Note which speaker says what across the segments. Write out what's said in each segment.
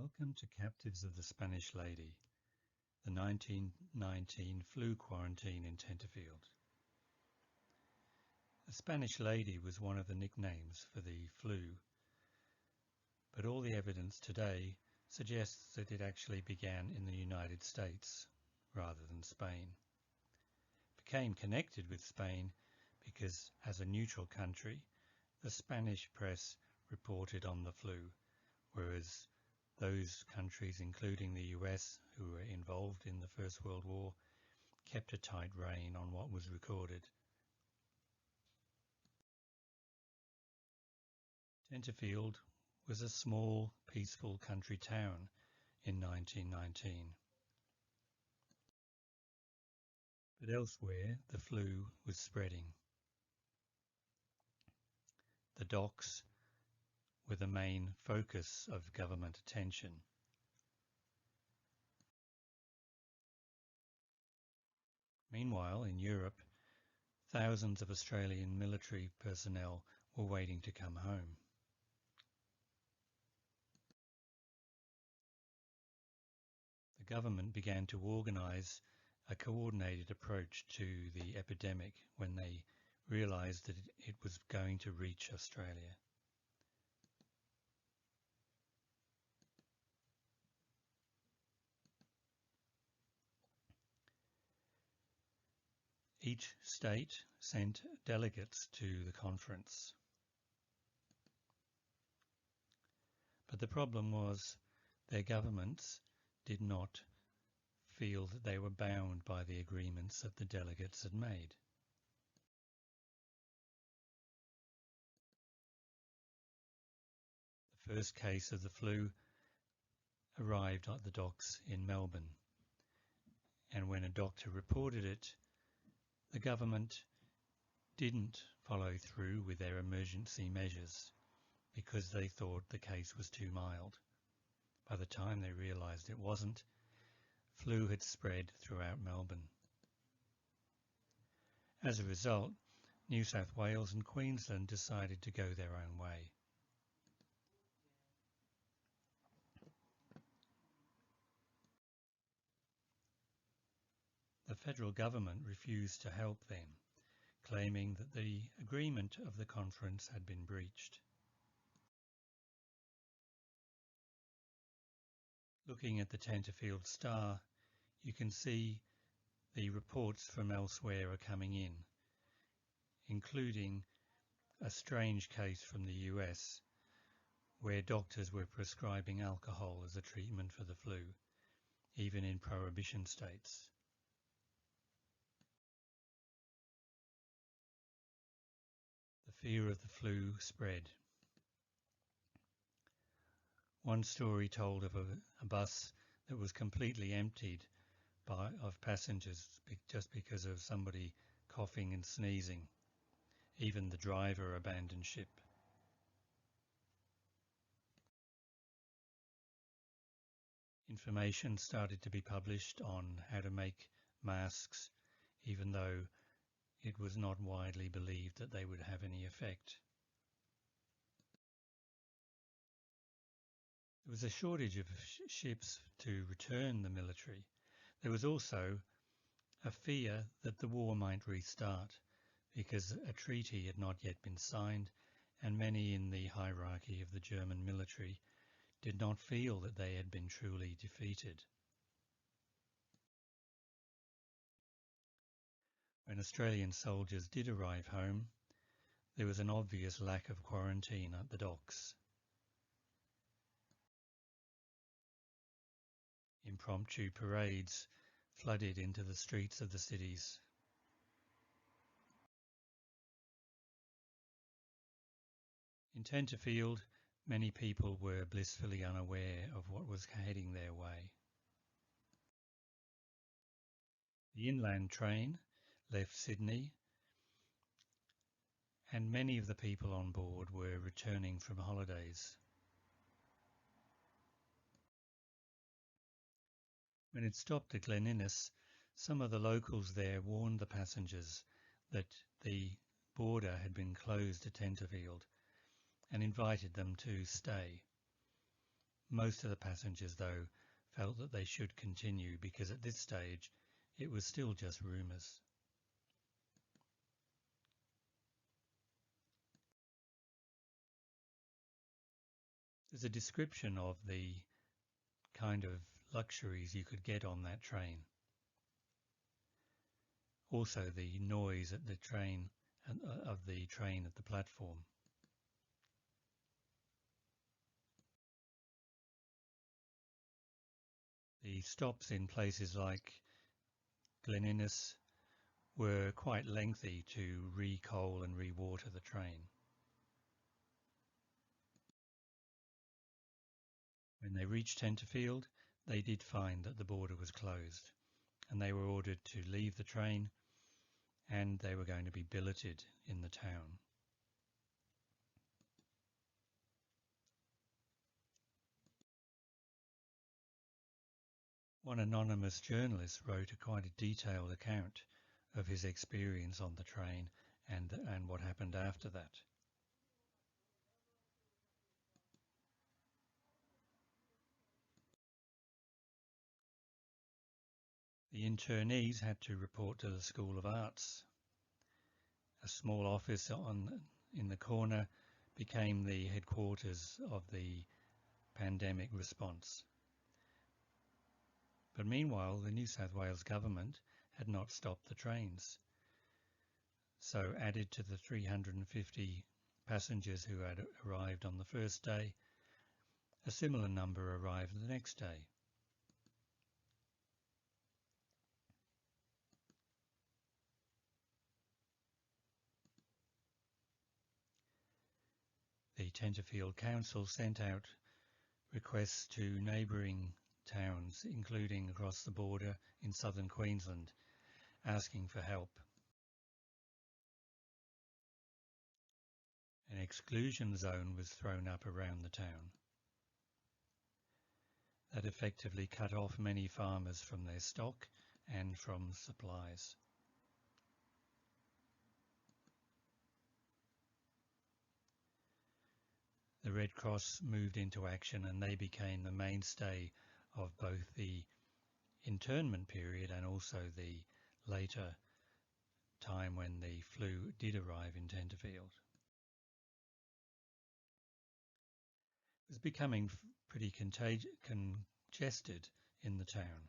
Speaker 1: Welcome to Captives of the Spanish Lady, the 1919 flu quarantine in Tenterfield. The Spanish Lady was one of the nicknames for the flu, but all the evidence today suggests that it actually began in the United States rather than Spain. It became connected with Spain because, as a neutral country, the Spanish press reported on the flu, whereas those countries, including the US, who were involved in the First World War, kept a tight rein on what was recorded. Tenterfield was a small, peaceful country town in 1919. But elsewhere, the flu was spreading. The docks were the main focus of government attention. Meanwhile, in Europe, thousands of Australian military personnel were waiting to come home. The government began to organise a coordinated approach to the epidemic when they realised that it was going to reach Australia. Each state sent delegates to the conference. But the problem was their governments did not feel that they were bound by the agreements that the delegates had made. The first case of the flu arrived at the docks in Melbourne, and when a doctor reported it, the government didn't follow through with their emergency measures because they thought the case was too mild. By the time they realised it wasn't, flu had spread throughout Melbourne. As a result, New South Wales and Queensland decided to go their own way. The federal government refused to help them, claiming that the agreement of the conference had been breached. Looking at the Tenterfield Star, you can see the reports from elsewhere are coming in, including a strange case from the US, where doctors were prescribing alcohol as a treatment for the flu, even in prohibition states. The fear of the flu spread. One story told of a bus that was completely emptied of passengers just because of somebody coughing and sneezing. Even the driver abandoned ship. Information started to be published on how to make masks, even though it was not widely believed that they would have any effect. There was a shortage of ships to return the military. There was also a fear that the war might restart because a treaty had not yet been signed, and many in the hierarchy of the German military did not feel that they had been truly defeated. When Australian soldiers did arrive home, there was an obvious lack of quarantine at the docks. Impromptu parades flooded into the streets of the cities. In Tenterfield, many people were blissfully unaware of what was heading their way. The inland train left Sydney, and many of the people on board were returning from holidays. When it stopped at Glen Innes, some of the locals there warned the passengers that the border had been closed at Tenterfield and invited them to stay. Most of the passengers, though, felt that they should continue because at this stage it was still just rumours. There's a description of the kind of luxuries you could get on that train. Also the noise at the train of the train at the platform. The stops in places like Glen Innes were quite lengthy to re-coal and re-water the train. When they reached Tenterfield, they did find that the border was closed, and they were ordered to leave the train, and they were going to be billeted in the town. One anonymous journalist wrote quite a detailed account of his experience on the train and what happened after that. The internees had to report to the School of Arts. A small office in the corner became the headquarters of the pandemic response. But meanwhile, the New South Wales government had not stopped the trains. So added to the 350 passengers who had arrived on the first day, a similar number arrived the next day. The Tenterfield Council sent out requests to neighbouring towns, including across the border in southern Queensland, asking for help. An exclusion zone was thrown up around the town. That effectively cut off many farmers from their stock and from supplies. The Red Cross moved into action, and they became the mainstay of both the internment period and also the later time when the flu did arrive in Tenterfield. It was becoming pretty congested in the town.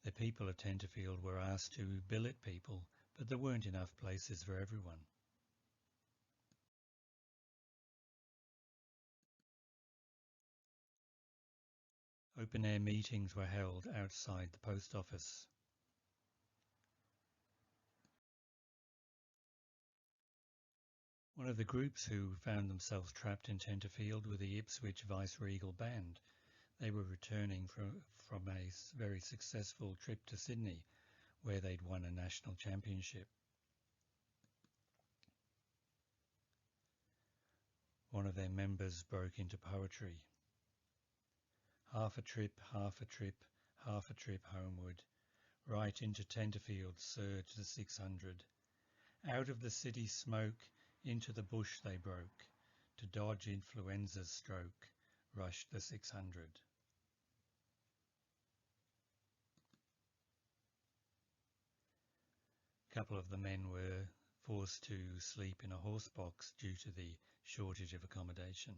Speaker 1: The people of Tenterfield were asked to billet people, but there weren't enough places for everyone. Open-air meetings were held outside the post office. One of the groups who found themselves trapped in Tenterfield were the Ipswich Vice-Regal Band. They were returning from a very successful trip to Sydney, where they'd won a national championship. One of their members broke into poetry. Half a trip, half a trip, half a trip homeward. Right into Tenterfield surged the 600. Out of the city smoke, into the bush they broke. To dodge influenza's stroke, rushed the 600. A couple of the men were forced to sleep in a horse box due to the shortage of accommodation.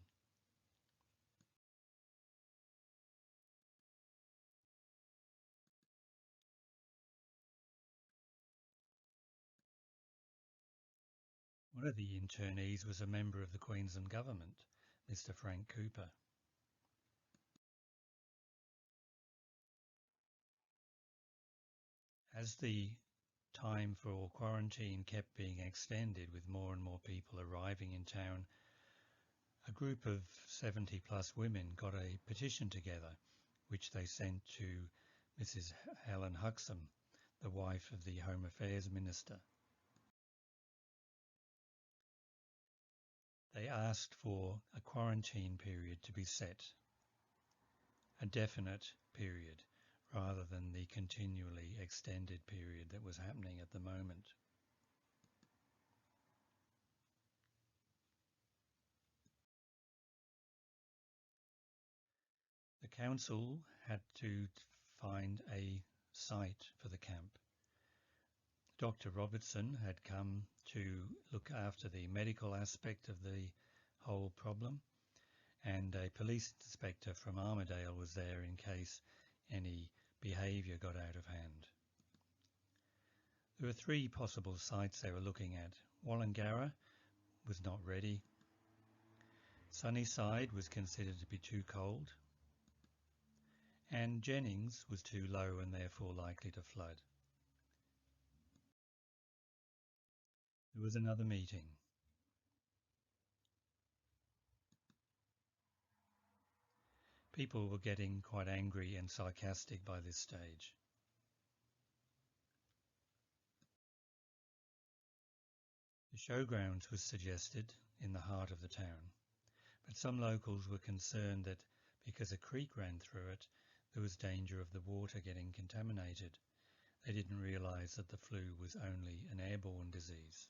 Speaker 1: One of the internees was a member of the Queensland Government, Mr. Frank Cooper. As the time for quarantine kept being extended with more and more people arriving in town, a group of 70 plus women got a petition together, which they sent to Mrs. Helen Huxham, the wife of the Home Affairs Minister. They asked for a quarantine period to be set, a definite period, rather than the continually extended period that was happening at the moment. The council had to find a site for the camp. Dr. Robertson had come to look after the medical aspect of the whole problem, and a police inspector from Armidale was there in case any behaviour got out of hand. There were 3 possible sites they were looking at. Wallangarra was not ready. Sunnyside was considered to be too cold, and Jennings was too low and therefore likely to flood. There was another meeting. People were getting quite angry and sarcastic by this stage. The showgrounds was suggested in the heart of the town, but some locals were concerned that because a creek ran through it, there was danger of the water getting contaminated. They didn't realise that the flu was only an airborne disease.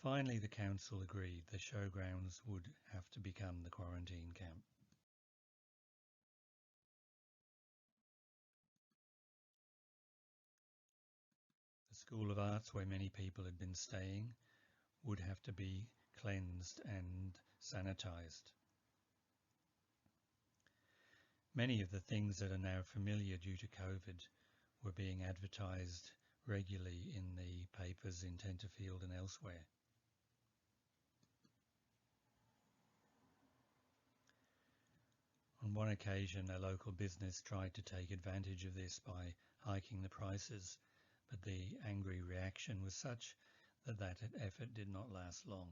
Speaker 1: Finally, the council agreed the showgrounds would have to become the quarantine camp. The School of Arts, where many people had been staying, would have to be cleansed and sanitised. Many of the things that are now familiar due to COVID were being advertised regularly in the papers in Tenterfield and elsewhere. On one occasion, a local business tried to take advantage of this by hiking the prices, but the angry reaction was such that that effort did not last long.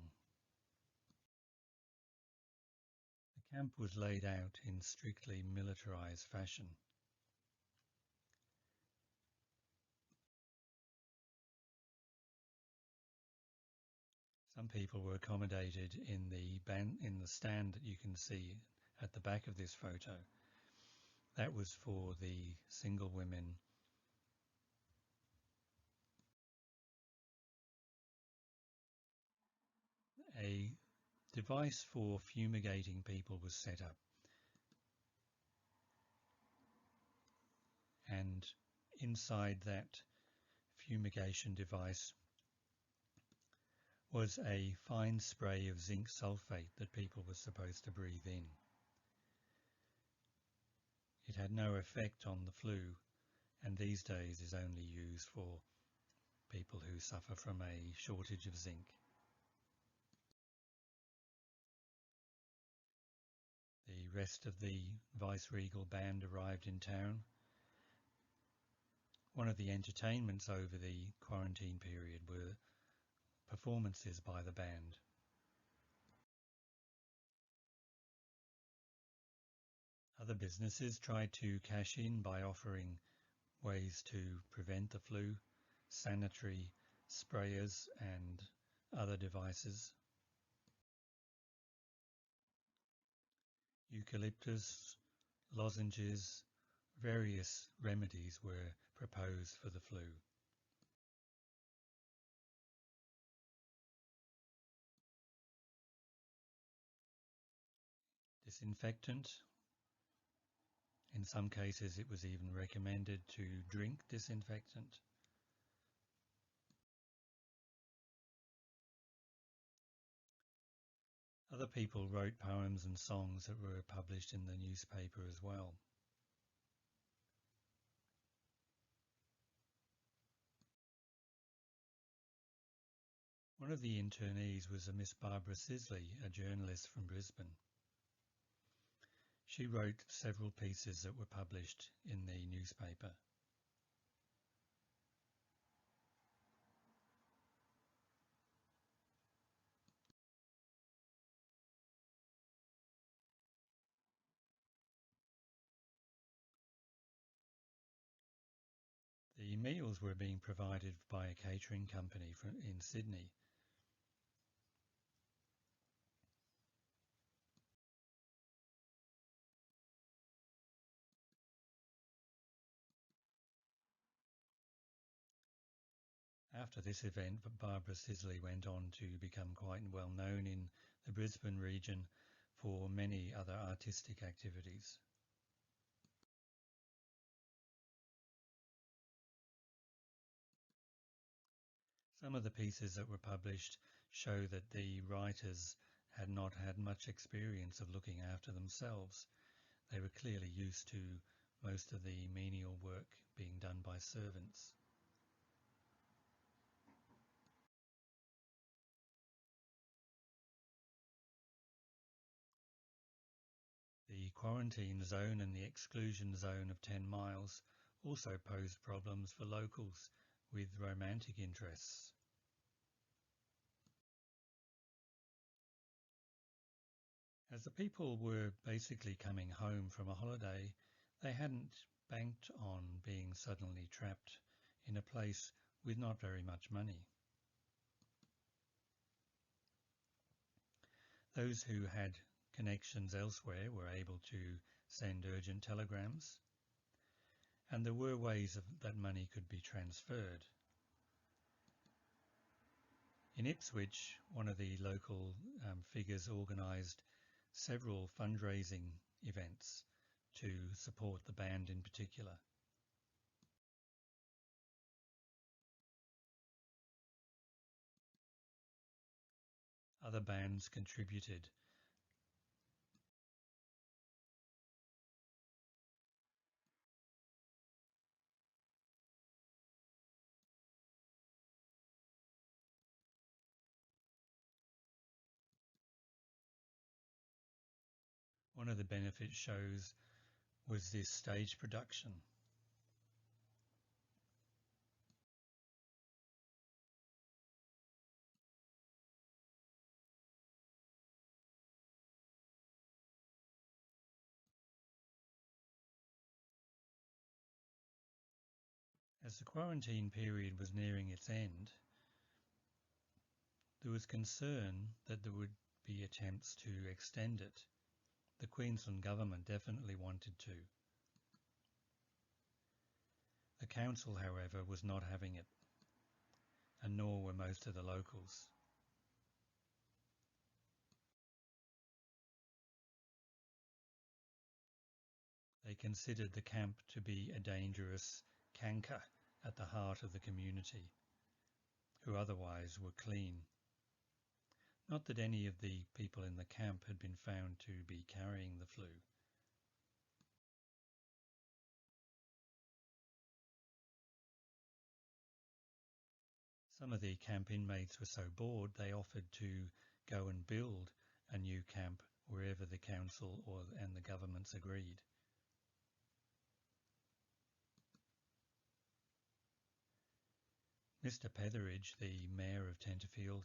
Speaker 1: The camp was laid out in strictly militarised fashion. Some people were accommodated in the stand that you can see at the back of this photo. That was for the single women. A device for fumigating people was set up, and inside that fumigation device was a fine spray of zinc sulfate that people were supposed to breathe in. It had no effect on the flu, and these days is only used for people who suffer from a shortage of zinc. The rest of the Viceregal band arrived in town. One of the entertainments over the quarantine period were performances by the band. Other businesses tried to cash in by offering ways to prevent the flu, sanitary sprayers and other devices. Eucalyptus, lozenges, various remedies were proposed for the flu. Disinfectant. In some cases it was even recommended to drink disinfectant. Other people wrote poems and songs that were published in the newspaper as well. One of the internees was a Miss Barbara Sisley, a journalist from Brisbane. She wrote several pieces that were published in the newspaper. The meals were being provided by a catering company in Sydney. After this event, Barbara Sisley went on to become quite well known in the Brisbane region for many other artistic activities. Some of the pieces that were published show that the writers had not had much experience of looking after themselves. They were clearly used to most of the menial work being done by servants. The quarantine zone and the exclusion zone of 10 miles also posed problems for locals with romantic interests. As the people were basically coming home from a holiday, they hadn't banked on being suddenly trapped in a place with not very much money. Those who had connections elsewhere were able to send urgent telegrams, and there were ways that money could be transferred. In Ipswich, one of the local figures organised several fundraising events to support the band in particular. Other bands contributed. One of the benefit shows was this stage production. As the quarantine period was nearing its end, there was concern that there would be attempts to extend it. The Queensland Government definitely wanted to. The council, however, was not having it, and nor were most of the locals. They considered the camp to be a dangerous canker at the heart of the community, who otherwise were clean. Not that any of the people in the camp had been found to be carrying the flu. Some of the camp inmates were so bored they offered to go and build a new camp wherever the council and the governments agreed. Mr. Petheridge, the mayor of Tenterfield,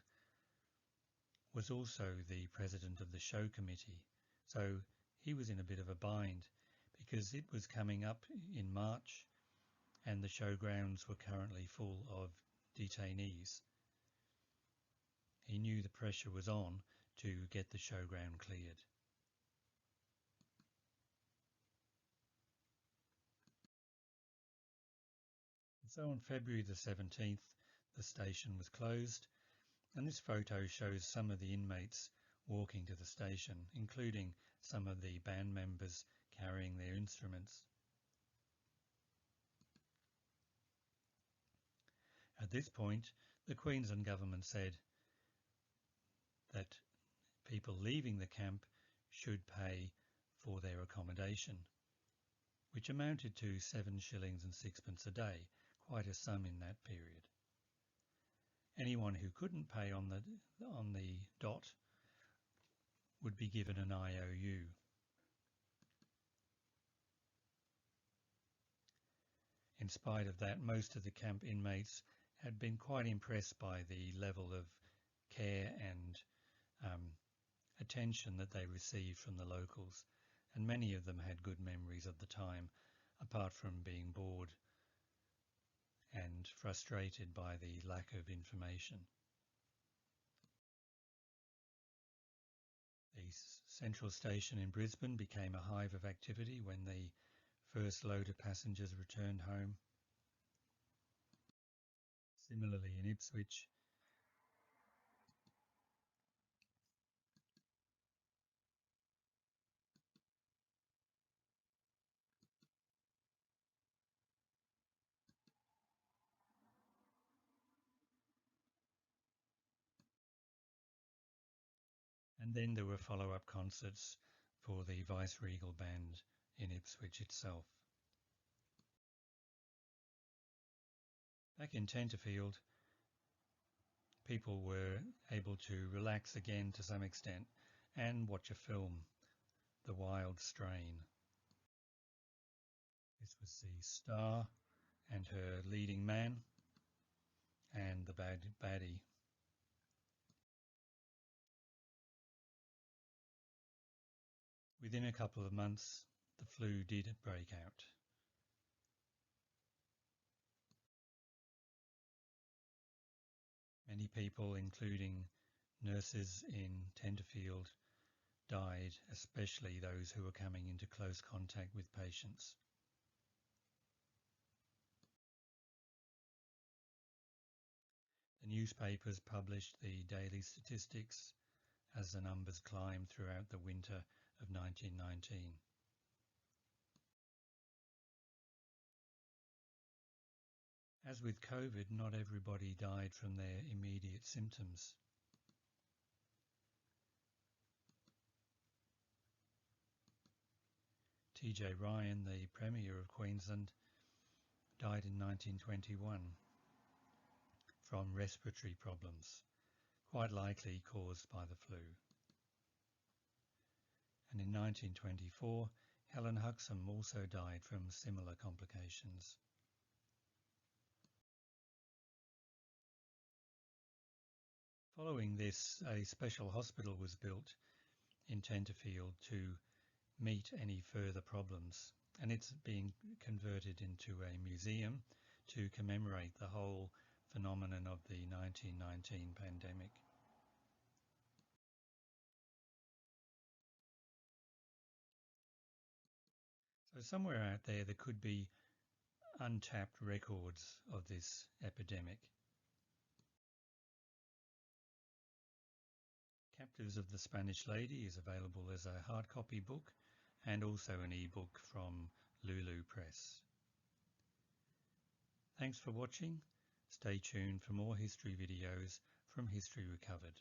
Speaker 1: was also the president of the show committee, so he was in a bit of a bind because it was coming up in March and the showgrounds were currently full of detainees. He knew the pressure was on to get the showground cleared. So on February the 17th, the station was closed, and this photo shows some of the inmates walking to the station, including some of the band members carrying their instruments. At this point, the Queensland Government said that people leaving the camp should pay for their accommodation, which amounted to 7 shillings and sixpence a day, quite a sum in that period. Anyone who couldn't pay on the dot would be given an IOU. In spite of that, most of the camp inmates had been quite impressed by the level of care and attention that they received from the locals, and many of them had good memories of the time, apart from being bored and frustrated by the lack of information. The central station in Brisbane became a hive of activity when the first load of passengers returned home. Similarly, in Ipswich, and then there were follow-up concerts for the Viceregal Band in Ipswich itself. Back in Tenterfield, people were able to relax again to some extent and watch a film, The Wild Strain. This was the star and her leading man and the baddie. Within a couple of months, the flu did break out. Many people, including nurses in Tenterfield, died, especially those who were coming into close contact with patients. The newspapers published the daily statistics as the numbers climbed throughout the winter of 1919. As with COVID, not everybody died from their immediate symptoms. T.J. Ryan, the Premier of Queensland, died in 1921 from respiratory problems, quite likely caused by the flu. And in 1924, Helen Huxham also died from similar complications. Following this, a special hospital was built in Tenterfield to meet any further problems, and it's being converted into a museum to commemorate the whole phenomenon of the 1919 pandemic. So somewhere out there could be untapped records of this epidemic. Captives of the Spanish Lady is available as a hard copy book and also an e-book from Lulu Press. Thanks for watching. Stay tuned for more history videos from History Recovered.